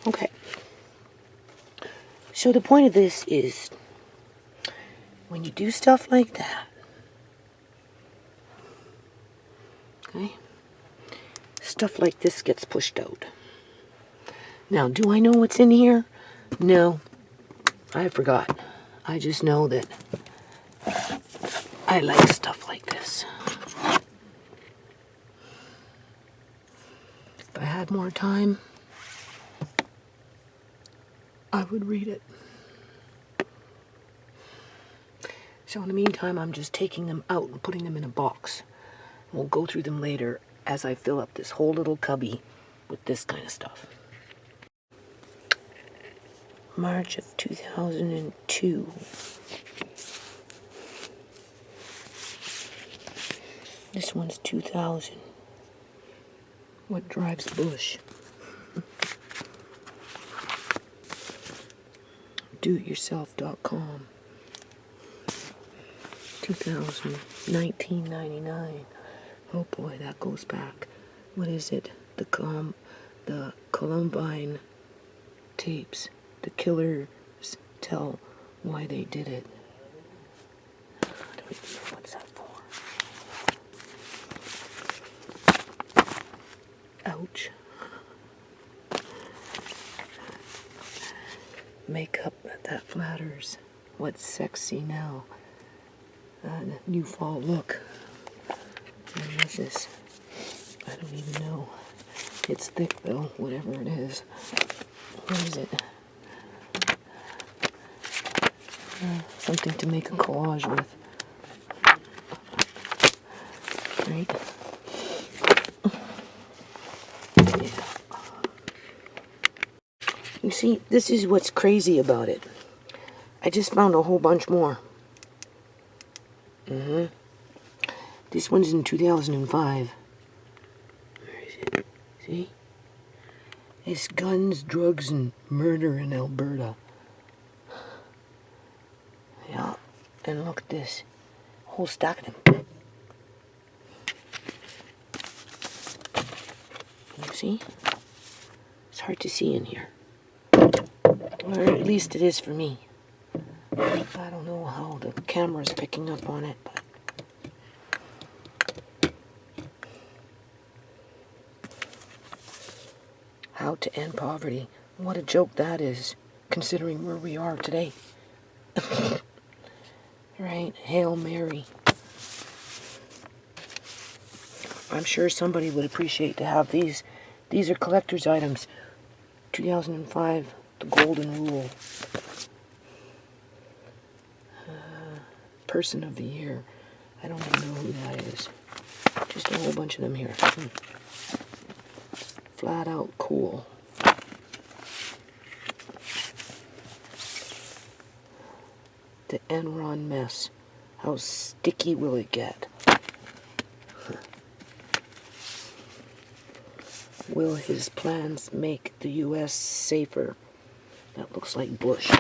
Okay. So the point of this is, when you do stuff like that, okay, stuff like this gets pushed out. Now, do I know what's in here? No, I forgot. I just know that I like stuff like this. If I had more time, I would read it. So in the meantime, I'm just taking them out and putting them in a box. We'll go through them later as I fill up this whole little cubby with this kind of stuff. March of 2002. This one's 2000. What drives Bush? DoItYourself.com. 2000, 1999. Oh boy, that goes back. What is it? The Columbine tapes. The killers tell why they did it. I don't even know what's that for. Ouch. Makeup that flatters. What's sexy now? New fall look. What is this? I don't even know. It's thick though, whatever it is. What is it? Something to make a collage with. Right? Yeah. You see, this is what's crazy about it. I just found a whole bunch more. This one's in 2005. Where is it? See? It's guns, drugs, and murder in Alberta. Yeah, and look at this. Whole stack of them. You see? It's hard to see in here. Or at least it is for me. I don't know how the camera's picking up on it, but how to end poverty. What a joke that is, considering where we are today. Right? Hail Mary. I'm sure somebody would appreciate to have these. These are collector's items. 2005, the Golden Rule. Person of the Year. I don't even know who that is. Just a whole bunch of them here. Flat out cool. The Enron mess. How sticky will it get? Will his plans make the U.S. safer? That looks like Bush.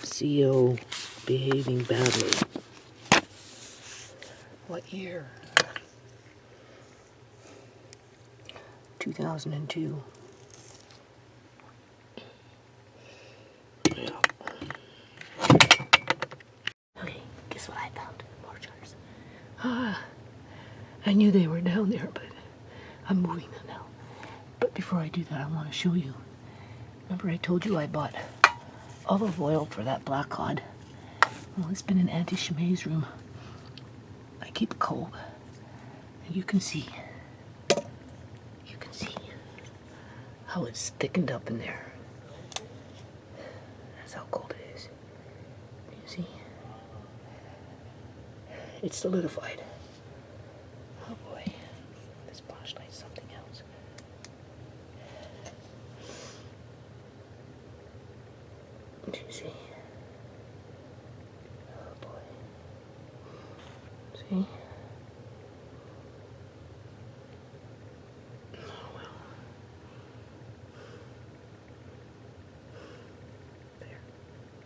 CEO behaving badly. What year? 2002. Yeah. Okay, guess what I found? More jars. I knew they were down there, but I'm moving them now. But before I do that, I want to show you. Remember I told you I bought olive oil for that black cod? Well, it's been in Auntie ShaMay's room. I keep it cold. And you can see how it's thickened up in there. That's how cold it is. You see? It's solidified. Oh boy. This flashlight's something else. Do you see? Oh boy. See? Oh well. There.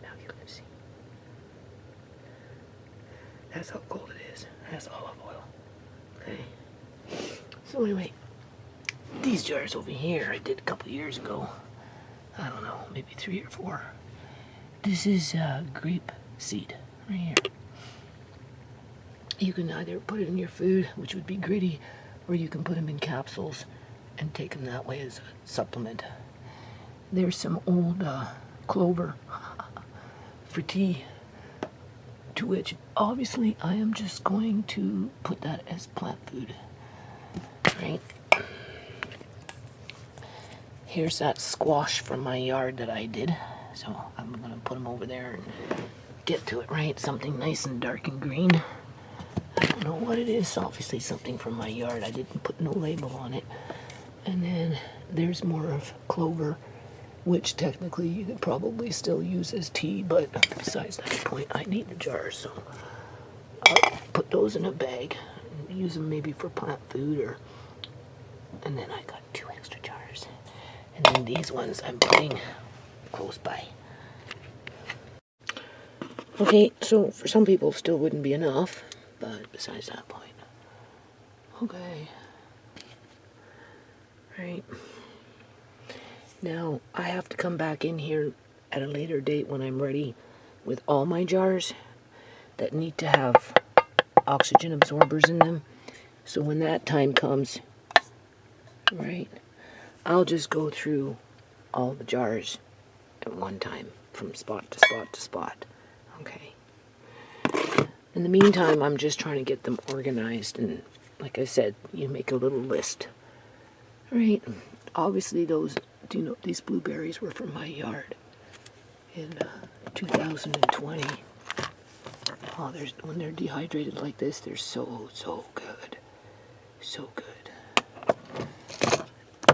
Now you can see. That's how cold it is. That's olive oil. Okay. So anyway, these jars over here I did a couple years ago. I don't know, maybe 3 or 4. This is grape seed right here. You can either put it in your food, which would be gritty, or you can put them in capsules and take them that way as a supplement. There's some old clover for tea, to which obviously I am just going to put that as plant food, right? Here's that squash from my yard that I did, so I'm gonna put them over there and get to it, right? Something nice and dark and green. I don't know what it is, obviously something from my yard. I didn't put no label on it. And then there's more of clover, which technically you could probably still use as tea, but besides that point, I need the jars, so I'll put those in a bag and use them maybe for plant food, or, and then I got 2 extra jars. And then these ones I'm putting close by. Okay, so for some people still wouldn't be enough, but besides that point. Okay. Right. Now, I have to come back in here at a later date when I'm ready with all my jars that need to have oxygen absorbers in them. So when that time comes, right, I'll just go through all the jars at one time from spot to spot to spot. Okay. In the meantime, I'm just trying to get them organized, and like I said, you make a little list. Right. Obviously those, do you know, these blueberries were from my yard in 2020. Oh, when they're dehydrated like this, they're so good. So good.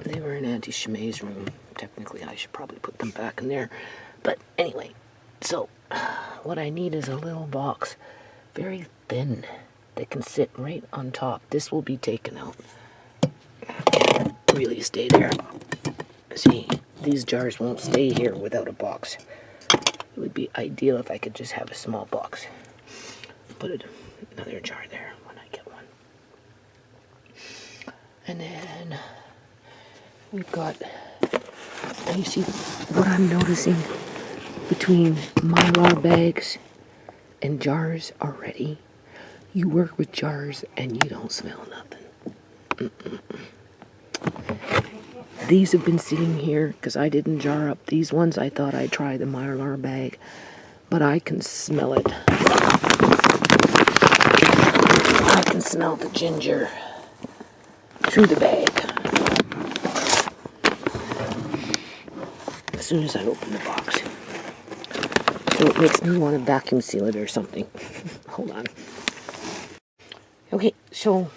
They were in Auntie ShaMay's room. Technically, I should probably put them back in there. But anyway, so what I need is a little box, very thin, that can sit right on top. This will be taken out. Can't really stay there. See, these jars won't stay here without a box. It would be ideal if I could just have a small box. Put another jar there when I get one. And then we've got, now you see what I'm noticing between Mylar bags and jars already. You work with jars and you don't smell nothing. These have been sitting here because I didn't jar up these ones. I thought I'd try the Mylar bag, but I can smell it. I can smell the ginger through the bag as soon as I open the box. So it makes me want to vacuum seal it or something. Hold on. Okay, so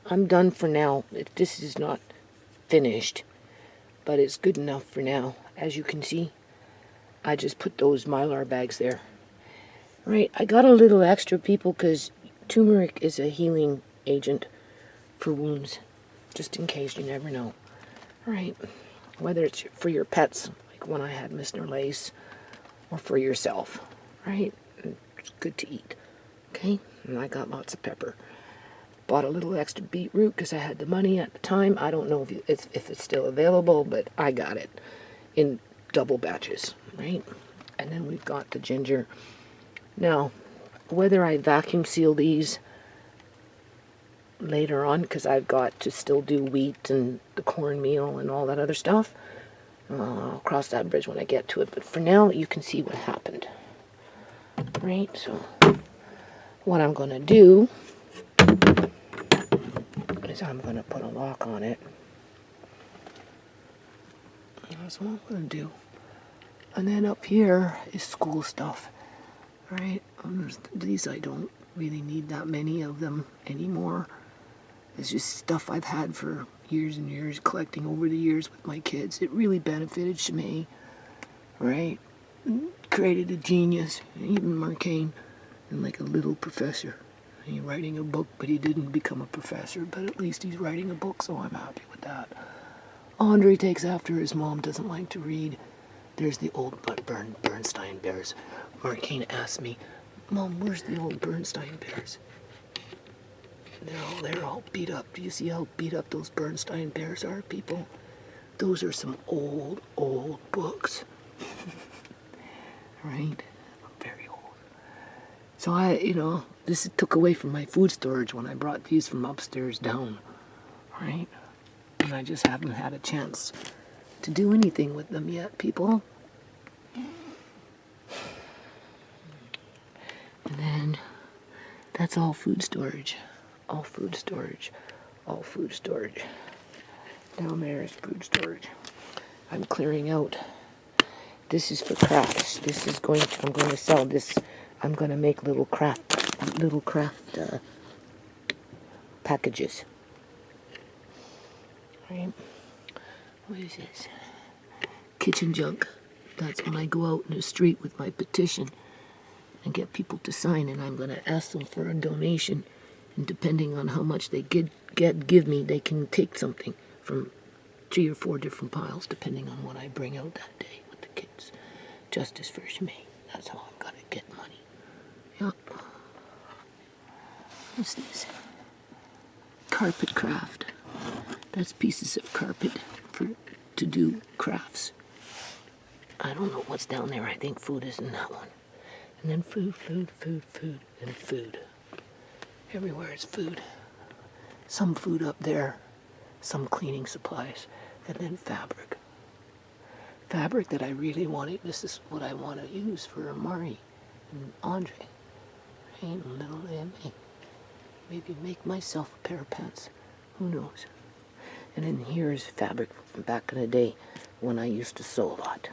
I'm done for now. This is not finished, but it's good enough for now. As you can see, I just put those Mylar bags there. Right, I got a little extra, people, because turmeric is a healing agent for wounds, just in case, you never know. Right, whether it's for your pets, like when I had Mr. Lace, or for yourself, right? It's good to eat, okay? And I got lots of pepper. Bought a little extra beetroot because I had the money at the time. I don't know if it's still available, but I got it in double batches, right? And then we've got the ginger. Now, whether I vacuum seal these later on, because I've got to still do wheat and the cornmeal and all that other stuff, I'll cross that bridge when I get to it. But for now, you can see what happened, right? So what I'm going to do is I'm going to put a lock on it. That's what I'm going to do. And then up here is school stuff, right? These I don't really need that many of them anymore. It's just stuff I've had for years and years, collecting over the years with my kids. It really benefited ShaMay, right? Created a genius, even Marcane, and like a little professor. He's writing a book, but he didn't become a professor, but at least he's writing a book, so I'm happy with that. Andre takes after his mom, doesn't like to read. There's the old Bernstein Bears. Marcane asked me, Mom, where's the old Bernstein Bears? They're all beat up. Do you see how beat up those Bernstein bears are, people? Those are some old books. Right? Very old. So this took away from my food storage when I brought these from upstairs down. Right? And I just haven't had a chance to do anything with them yet, people. And then that's all food storage. All food storage. All food storage. Down there is food storage. I'm clearing out. This is for crafts. I'm going to sell this. I'm going to make little craft packages. Right? What is this? Kitchen junk. That's when I go out in the street with my petition and get people to sign, and I'm going to ask them for a donation. And depending on how much they give me, they can take something from 3 or 4 different piles, depending on what I bring out that day with the kids. Justice for ShaMay. That's how I'm going to get money. Yep. What's this? Carpet craft. That's pieces of carpet to do crafts. I don't know what's down there. I think food is in that one. And then food, and food. Everywhere is food. Some food up there, some cleaning supplies, and then fabric. Fabric that I really wanted. This is what I want to use for Mari and Andre. And little Emmy. Maybe make myself a pair of pants. Who knows? And then here's fabric from back in the day when I used to sew a lot.